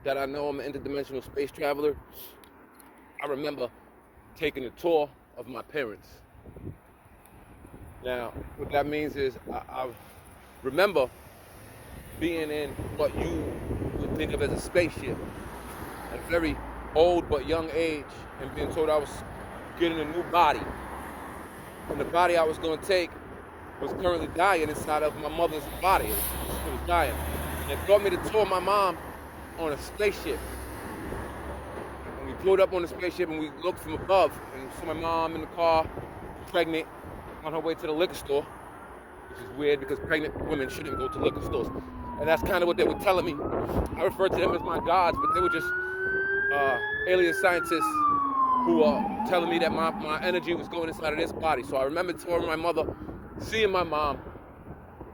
that I know I'm an interdimensional space traveler, I remember taking a tour of my parents. Now, what that means is I remember being in what you would think of as a spaceship at a very old but young age, and being told I was getting a new body. And the body I was going to take was currently dying inside of my mother's body. It was dying. And it brought me to tour my mom on a spaceship. And we pulled up on the spaceship and we looked from above and saw my mom in the car, pregnant, on her way to the liquor store, which is weird because pregnant women shouldn't go to liquor stores. And that's kind of what they were telling me. I referred to them as my gods, but they were just alien scientists who are telling me that my energy was going inside of this body. So I remember touring my mother, seeing my mom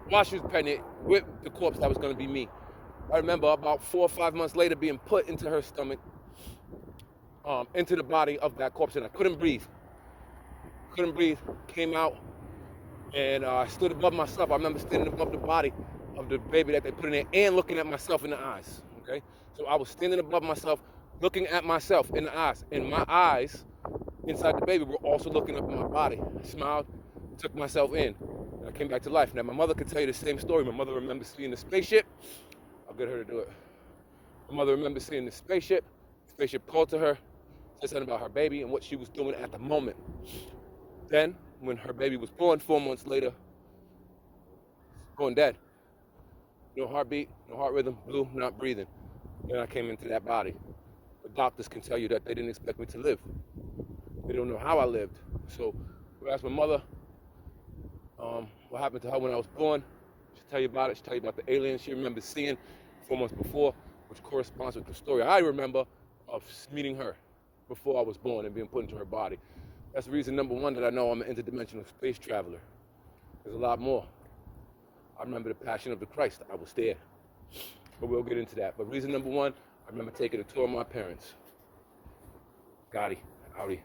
while she was pregnant with the corpse that was going to be me. I remember about 4 or 5 months later being put into her stomach, into the body of that corpse, and I couldn't breathe. Came out, and I stood above myself. I remember standing above the body of the baby that they put in there and looking at myself in the eyes, okay? So I was standing above myself, looking at myself in the eyes, and my eyes inside the baby were also looking up at my body. I smiled, took myself in, and I came back to life. Now, my mother could tell you the same story. My mother remembers seeing the spaceship. I'll get her to do it. My mother remembers seeing the spaceship. The spaceship called to her, said something about her baby and what she was doing at the moment. Then, when her baby was born, 4 months later, born dead. No heartbeat, no heart rhythm, blue, not breathing. Then I came into that body. The doctors can tell you that they didn't expect me to live. They don't know how I lived. So we asked my mother what happened to her when I was born. She'll tell you about it. She'll tell you about the aliens she remembers seeing 4 months before, which corresponds with the story I remember of meeting her before I was born and being put into her body. That's reason number one that I know I'm an interdimensional space traveler. There's a lot more. I remember the Passion of the Christ. I was there. But we'll get into that. But reason number one, I remember taking a tour of my parents. Gotti, Audi.